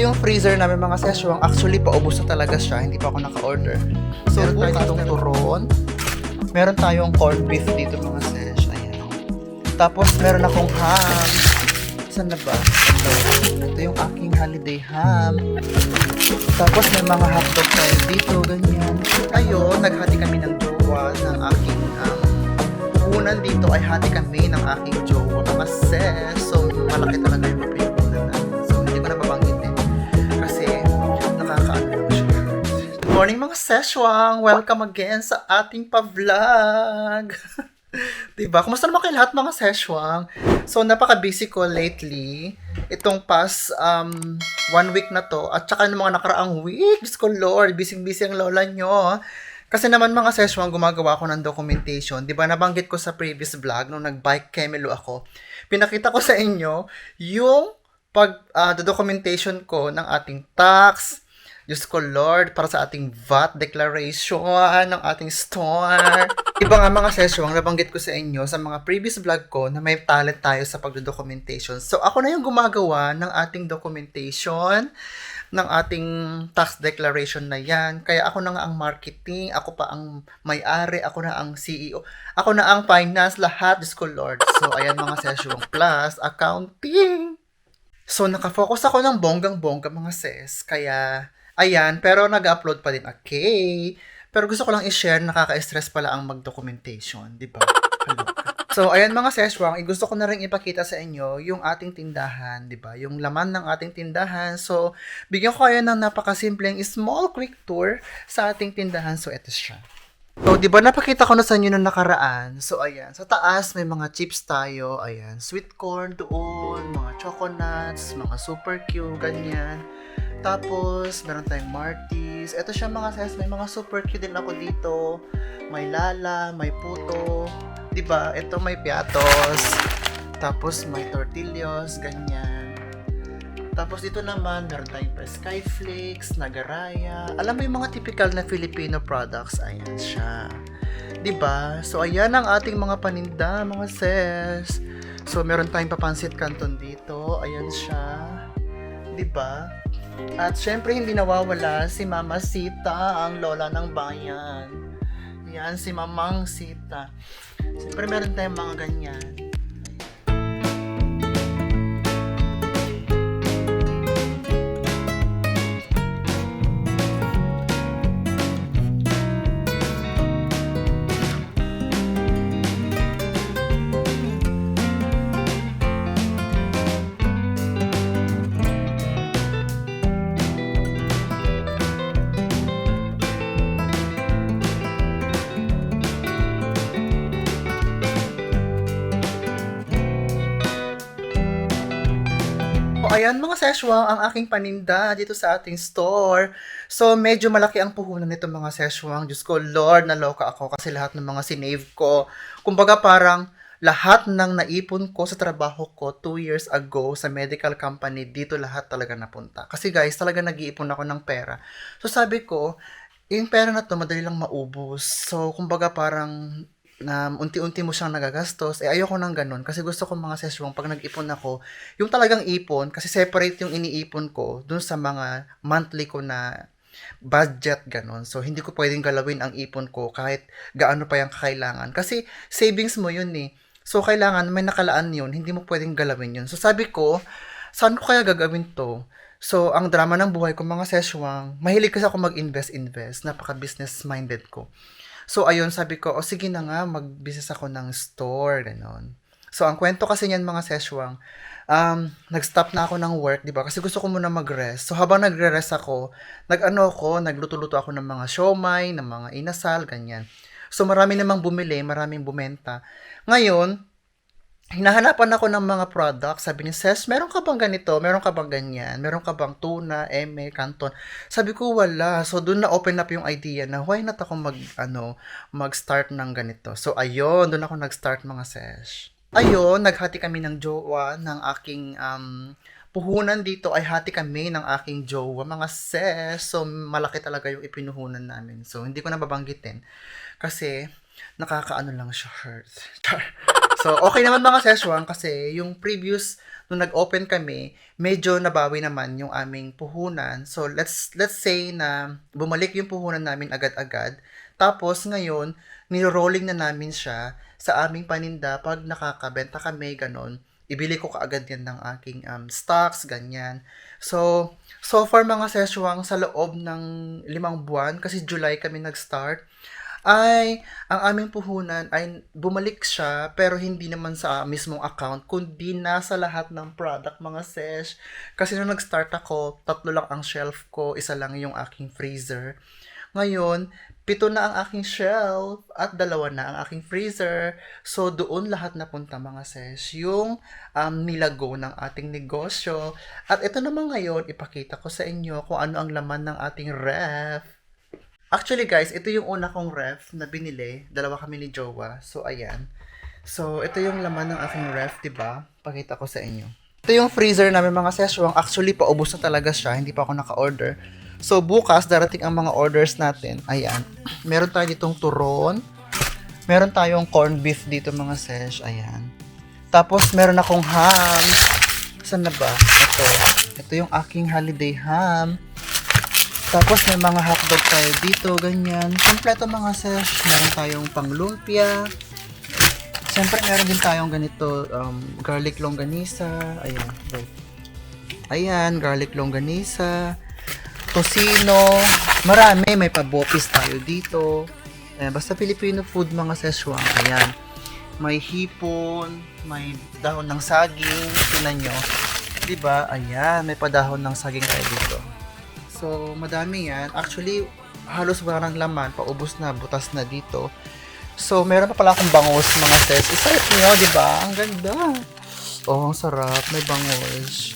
yung freezer namin mga seswang. Actually, paubos na talaga siya. Hindi pa ako naka-order. So, meron tayo ditong turon. Meron tayong corned beef dito mga sesh. Ayan. Tapos, meron akong ham. Saan na ba? Ito yung aking holiday ham. Tapos, may mga hotdog tayo dito. Ganyan. Ayun, naghati kami ng jowa ng aking puhunan dito ay hati kami ng aking jowa mga sesh. So, malaki talaga yung puhunan namin. So, hindi ko na babanggitin. Kasi, nakakaano lang siya. Good morning mga seshwang! Welcome again sa ating pa-vlog! Diba? Kumusta naman kayo lahat mga seshwang? So, napaka-busy ko lately. Itong past 1 week na to. At saka ng mga nakaraang week. Diyos ko Lord, busy-busy ang lola nyo. Kasi naman mga seshwang, gumagawa ko ng documentation. Diba? Nabanggit ko sa previous vlog nung nag-bike Kemelo ako. Pinakita ko sa inyo yung documentation ko ng ating tax, Diyos ko Lord, para sa ating VAT declaration ng ating store. Iba nga mga session, nabanggit ko sa inyo sa mga previous vlog ko na may talent tayo sa pagdo-documentation. So, ako na yung gumagawa ng ating documentation, ng ating tax declaration na yan. Kaya ako na nga ang marketing, ako pa ang may-ari, ako na ang CEO, ako na ang finance, lahat, Diyos ko Lord. So, ayan mga session, plus accounting. So, nakafocus ako ng bonggang-bongga mga sis. Kaya, ayan, pero nag-upload pa din. Okay. Pero gusto ko lang i-share, nakaka-stress pala ang mag-documentation. Di ba? So, ayan mga seswang, gusto ko na rin ipakita sa inyo yung ating tindahan. Di ba? Yung laman ng ating tindahan. So, bigyan ko kayo ng napakasimpleng small quick tour sa ating tindahan. So, ito siya. So, di ba napakita ko na sa inyo nung nakaraan? So, ayan. Sa taas, may mga chips tayo. Ayan. Sweet corn doon, mga choconuts, mga super cute, ganyan. Tapos, meron tayong Martis. Ito siya mga size. May mga super cute din ako dito. May lala, may puto. Di ba? Ito may piatos. Tapos, may tortillos, ganyan. Tapos dito naman, meron tayong pa Skyflakes, Nagaraya. Alam mo yung mga typical na Filipino products, ayan siya. 'Di ba? So ayan ang ating mga paninda, mga sis. So meron tayong papansit canton dito, ayan siya. 'Di ba? At syempre hindi nawawala si Mama Sita, ang lola ng bayan. Yan si Mamang Sita. Syempre meron tayong mga ganyan. Ayan mga seshwang, ang aking paninda dito sa ating store. So, medyo malaki ang puhunan nito mga seshwang. Diyos ko, Lord, naloka ako kasi lahat ng mga sinave ko. Kumbaga parang lahat ng naipon ko sa trabaho ko 2 years ago sa medical company, dito lahat talaga napunta. Kasi guys, talaga nag-iipon ako ng pera. So, sabi ko, yung pera na to, madali lang maubos. So, kumbaga parang na unti-unti mo siyang nagagastos, ayoko nang ganun. Kasi gusto ko mga seswang, pag nag-ipon ako, yung talagang ipon, kasi separate yung iniipon ko dun sa mga monthly ko na budget, ganun. So, hindi ko pwedeng galawin ang ipon ko kahit gaano pa yung kakailangan. Kasi savings mo yun eh. So, kailangan may nakalaan yun, hindi mo pwedeng galawin yun. So, sabi ko, saan ko kaya gagawin to? So, ang drama ng buhay ko mga seswang, mahilig kasi ako mag-invest, napaka-business minded ko. So, ayun, sabi ko, sige na nga, mag-business ako ng store, gano'n. So, ang kwento kasi niyan mga seswang, nag-stop na ako ng work, di ba? Kasi gusto ko muna mag-rest. So, habang nagre-rest ako, nagluto-luto ako ng mga siomay, ng mga inasal, ganyan. So, marami namang bumili, maraming bumenta. Ngayon, hinahanapan ako ng mga products. Sabi ni Ses, meron ka bang ganito? Meron ka bang ganyan? Meron ka bang tuna, eme, canton? Sabi ko, wala. So, doon na open up yung idea na why not ako mag-start ng ganito. So, ayun, doon ako nag-start mga Ses. Ayun, naghati kami ng jowa ng aking puhunan dito ay hati kami ng aking jowa, mga Ses. So, malaki talaga yung ipinuhunan namin. So, hindi ko na babanggitin kasi nakakaano lang siya hurt. So, okay naman mga session kasi yung previous nung nag-open kami, medyo nabawi naman yung aming puhunan. So, let's say na bumalik yung puhunan namin agad-agad. Tapos ngayon, niro-rolling na namin siya sa aming paninda pag nakakabenta kami, ganon. Ibili ko kaagad yan ng aking stocks, ganyan. So far mga seswang sa loob ng 5 buwan, kasi July kami nag-start, ay ang aming puhunan ay bumalik siya pero hindi naman sa mismong account kundi nasa lahat ng product mga sesh. Kasi nung nag-start ako, 3 lang ang shelf ko, isa lang yung aking freezer. Ngayon, 7 na ang aking shelf at 2 na ang aking freezer. So, doon lahat napunta mga sesh. Yung nilago ng ating negosyo. At ito naman ngayon, ipakita ko sa inyo kung ano ang laman ng ating ref. Actually guys, ito yung una kong ref na binili. 2 kami ni Jowa. So, ayan. So, ito yung laman ng aking ref, diba? Pakita ko sa inyo. Ito yung freezer namin mga seswang. Actually, paubos na talaga siya. Hindi pa ako naka-order. So, bukas, darating ang mga orders natin. Ayan. Meron tayo ditong turon. Meron tayong corned beef dito mga sesh. Ayan. Tapos, meron akong ham. Saan na ba? Ito. Ito yung aking holiday ham. Tapos, may mga hotdog tayo dito. Ganyan. Kompleto mga sesh. Meron tayong panglumpia. Siyempre, meron din tayong ganito. Garlic longganisa. Ayan. Wait. Ayan. Garlic longganisa. Tocino, marami, may pabopis tayo dito. Basta Filipino food mga seswang. Ayan. May hipon, may dahon ng saging, tingnan nyo. Diba? Ayan, may padahon ng saging tayo dito. So, madami yan. Actually, halos walang laman, paubos na, butas na dito. So, meron pa pala akong bangus mga ses. Isarap nyo, diba? Ang ganda. Oh, ang sarap. May bangus.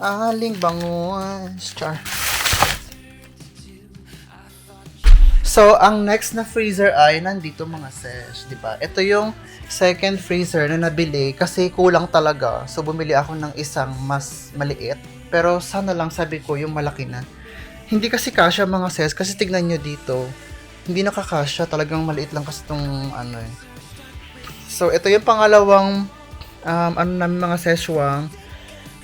Aling bangus. Char. So, ang next na freezer ay nandito mga sesh, di ba? Ito yung second freezer na nabili kasi kulang talaga. So, bumili ako ng isang mas maliit. Pero sana lang sabi ko yung malaki na. Hindi kasi kasya mga sesh kasi tignan nyo dito. Hindi nakakasya, talagang maliit lang kasi itong ano eh. So, ito yung pangalawang namin mga seshwang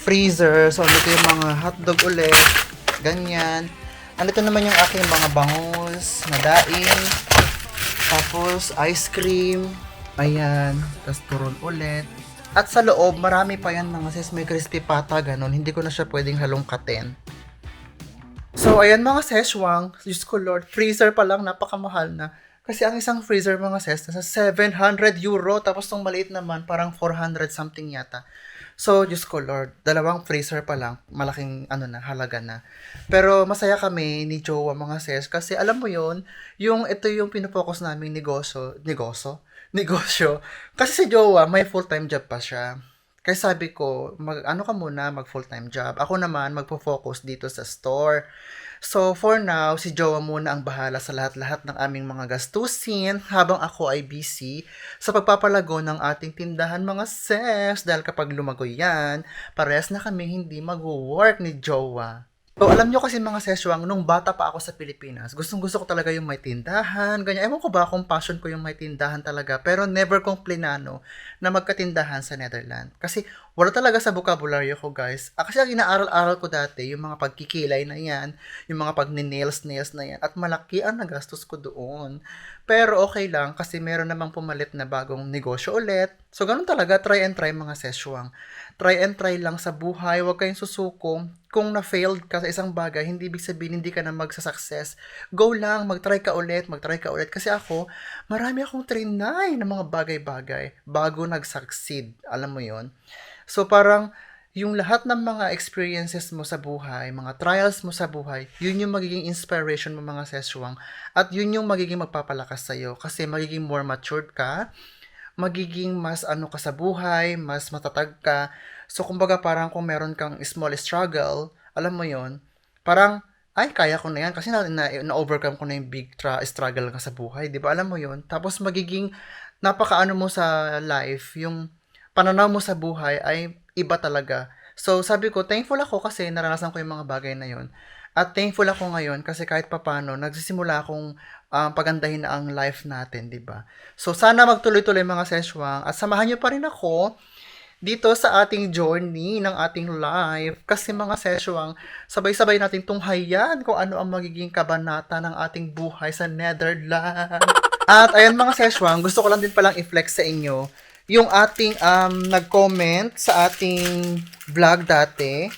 freezer. So, ito yung mga hotdog ulit. Ganyan. Andito naman yung aking mga bangus, na daing, tapos ice cream, ayan, tapos turon ulit. At sa loob, marami pa yan mga sis, may crispy pata, ganun, hindi ko na siya pwedeng halongkatin. So, ayan mga seswang, Diyos ko Lord, freezer pa lang, napakamahal na. Kasi ang isang freezer mga ses, nasa 700 euro, tapos tong maliit naman, parang 400 something yata. So, Diyos ko Lord, 2 freezer pa lang, malaking halaga na. Pero masaya kami ni Jowa mga ses kasi alam mo yon, ito yung pinofocus naming negosyo. Kasi si Jowa may full-time job pa siya. Kaya sabi ko, mag full-time job. Ako naman magpo-focus dito sa store. So, for now, si Jowa muna ang bahala sa lahat-lahat ng aming mga gastusin habang ako ay busy sa pagpapalago ng ating tindahan mga sis. Dahil kapag lumago yan, parehas na kami hindi mag-work ni Jowa. So, alam nyo kasi mga seswang, nung bata pa ako sa Pilipinas, gustong-gusto ko talaga yung may tindahan, ganyan. Ewan ko ba kung passion ko yung may tindahan talaga, pero never kong plinano na magkatindahan sa Netherlands. Kasi wala talaga sa vocabulary ko, guys. Kasi ang inaaral-aral ko dati, yung mga pagkikilay na yan, yung mga pag-nails na yan, at malaki ang nagastos ko doon. Pero okay lang, kasi meron namang pumalit na bagong negosyo ulit. So, ganun talaga, try and try mga seswang. Try and try lang sa buhay, huwag kayong susuko. Kung na-failed ka sa isang bagay, hindi ibig sabihin hindi ka na magsa-success. Go lang, mag-try ka ulit. Kasi ako, marami akong trinay na mga bagay-bagay bago nag-succeed. Alam mo yon. So parang, yung lahat ng mga experiences mo sa buhay, mga trials mo sa buhay, yun yung magiging inspiration mo mga seswang. At yun yung magiging magpapalakas sa'yo. Kasi magiging more matured ka, magiging mas ka sa buhay, mas matatag ka. So, kumbaga parang kung meron kang small struggle, alam mo yon, parang, ay, kaya ko na yan kasi na-overcome ko na yung big struggle ka sa buhay. Di ba? Alam mo yon. Tapos magiging napakaano mo sa life, yung pananaw mo sa buhay ay iba talaga. So, sabi ko, thankful ako kasi naranasan ko yung mga bagay na yon. At thankful ako ngayon kasi kahit papano, nagsisimula akong pagandahin na ang life natin, di ba? So, sana magtuloy-tuloy mga seswang at samahan niyo pa rin ako dito sa ating journey ng ating life. Kasi mga seswang, sabay-sabay natin tunghayan kung ano ang magiging kabanata ng ating buhay sa Netherlands. At ayan mga seswang, gusto ko lang din palang i-flex sa inyo yung ating nag-comment sa ating vlog dati.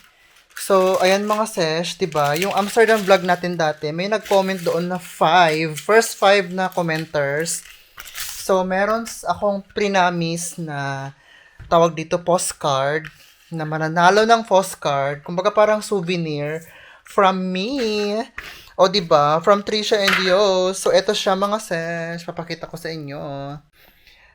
So, ayan mga sesh, diba? Yung Amsterdam vlog natin dati, may nag-comment doon na first 5 na commenters. So, meron akong prinamis na tawag dito postcard, na mananalo ng postcard, kumbaga parang souvenir from me. O, diba? From Trisha and Dio. So, eto siya mga sesh, papakita ko sa inyo.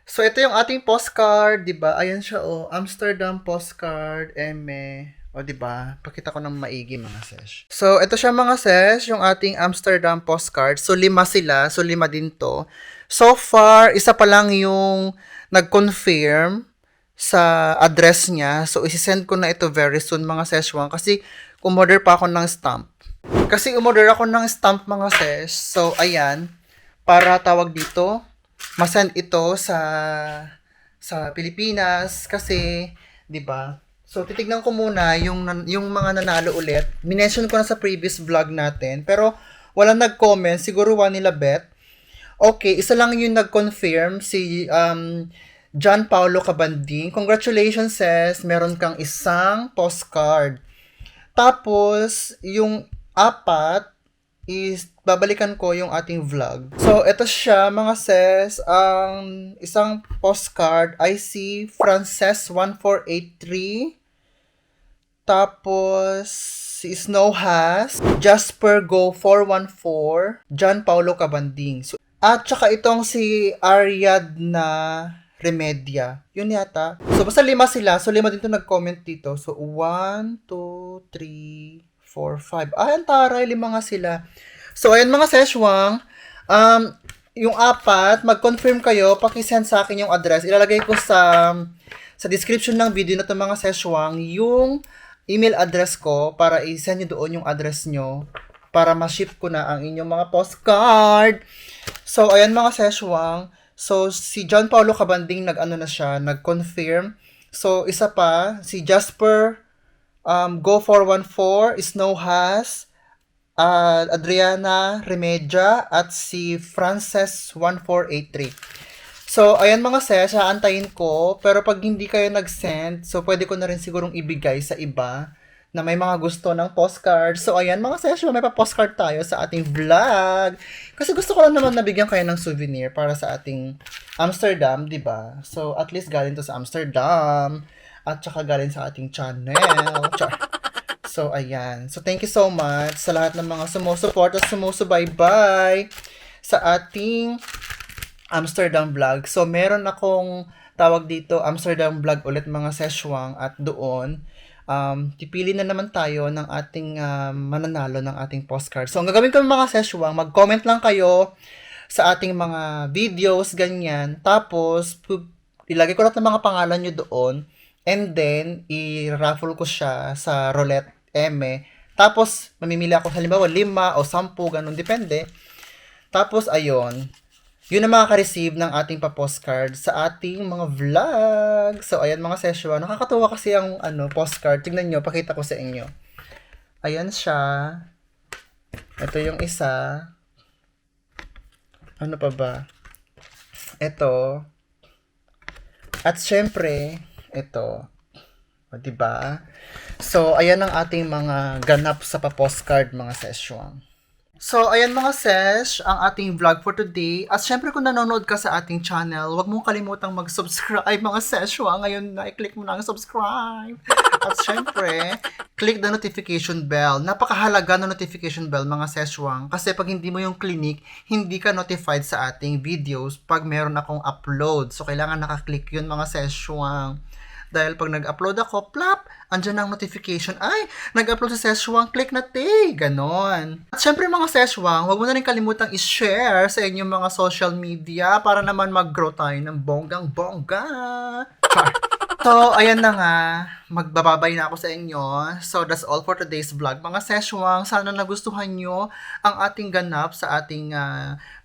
So, ito yung ating postcard, diba? Ayan siya, Amsterdam postcard, eme. O, diba? Pakita ko ng maigi, mga sesh. So, ito siya, mga sesh, yung ating Amsterdam postcard. So, 5 sila. So, 5 din to. So far, isa pa lang yung nag-confirm sa address niya. So, isi-send ko na ito very soon, mga seshwang. Kasi, umorder pa ako ng stamp. Kasi, umorder ako ng stamp, mga sesh. So, ayan. Para tawag dito, masend ito sa Pilipinas. Kasi, di ba? So, titignan ko muna yung mga nanalo ulit. Minention ko na sa previous vlog natin. Pero, walang nag-comment. Siguro nila bet. Okay, isa lang yung nag-confirm. Si John Paulo Cabanding. Congratulations, sis. Meron kang isang postcard. Tapos, yung 4 is babalikan ko yung ating vlog. So, ito siya, mga sis. Ang isang postcard ay si Frances 1483. Tapos, si Snow Has, Jasper Go 414, John Paulo Cabanding. So, at saka itong si Ariadna Remedia. Yun yata. So, basta 5 sila. So, 5 din to nag-comment dito. So, 1, 2, 3, 4, 5. Ang taray, 5 nga sila. So, ayan mga seshwang. Yung 4, mag-confirm kayo. Pakisend sa akin yung address. Ilalagay ko sa description ng video na ito mga seshwang yung email address ko para i-send nyo doon yung address nyo para ma-ship ko na ang inyong mga postcard. So, ayan mga seshwang. So, si John Paulo Cabanding nag-confirm. So, isa pa, si Jasper Go 414, Snow Has, Adriana Remedia, at si Frances 1483. So, ayan mga sesh, aantayin ko. Pero pag hindi kayo nag-send, so pwede ko na rin sigurong ibigay sa iba na may mga gusto ng postcard. So, ayan mga sesh, may pa-postcard tayo sa ating vlog. Kasi gusto ko lang naman nabigyan kayo ng souvenir para sa ating Amsterdam, di ba? So, at least galing to sa Amsterdam. At saka galing sa ating channel. So, ayan. So, thank you so much sa lahat ng mga sumusupport at sumusubaybay sa ating Amsterdam vlog. So, meron akong tawag dito, Amsterdam vlog ulit mga seshwang, at doon, pipili na naman tayo ng ating mananalo ng ating postcard. So, ang gagawin ko mga seshwang, mag-comment lang kayo sa ating mga videos, ganyan. Tapos, ilagay ko lahat ng mga pangalan nyo doon, and then, i-raffle ko siya sa roulette eme. Tapos, mamimili ako halimbawa 5 o 10, ganun, depende. Tapos, ayun. Yun ang makaka-receive ng ating pa-postcard sa ating mga vlog. So, ayan mga seshwa. Nakakatuwa kasi ang postcard. Tingnan nyo, pakita ko sa inyo. Ayan siya. Ito yung isa. Ano pa ba? Ito. At syempre, ito. O, diba? So, ayan ang ating mga ganap sa pa-postcard mga seshwang. So, ayan mga sesh, ang ating vlog for today. At syempre kung nanonood ka sa ating channel, huwag mong kalimutang mag-subscribe mga sesh. Ngayon na, i-click mo na ang subscribe. At syempre, click the notification bell. Napakahalaga na notification bell mga seshwang. Kasi pag hindi mo yung click, hindi ka notified sa ating videos pag meron akong upload. So, kailangan nakaklick yun mga seshwang. Dahil pag nag-upload ako, plap, andyan ang notification. Ay, nag-upload sa Seshwang, click na te. Ganon. At syempre mga Seshwang, huwag mo na rin kalimutang i-share sa inyong mga social media para naman mag-grow tayo ng bonggang-bongga. So, ayan na nga. Magbababay na ako sa inyo. So, that's all for today's vlog. Mga seshwang, sana nagustuhan nyo ang ating ganap sa ating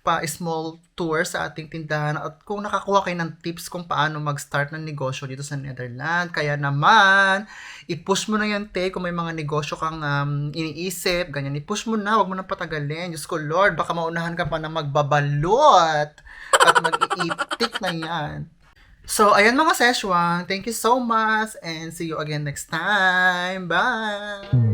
pa-small tour sa ating tindahan. At kung nakakuha kayo ng tips kung paano mag-start ng negosyo dito sa Netherlands. Kaya naman, i-push mo na yan, te. Kung may mga negosyo kang iniisip, ganyan, i-push mo na. Huwag mo na patagalin. Diyos ko, Lord, baka maunahan ka pa na magbabalot at mag-iitik na yan. So, ayan mga seshwang. Thank you so much and see you again next time. Bye!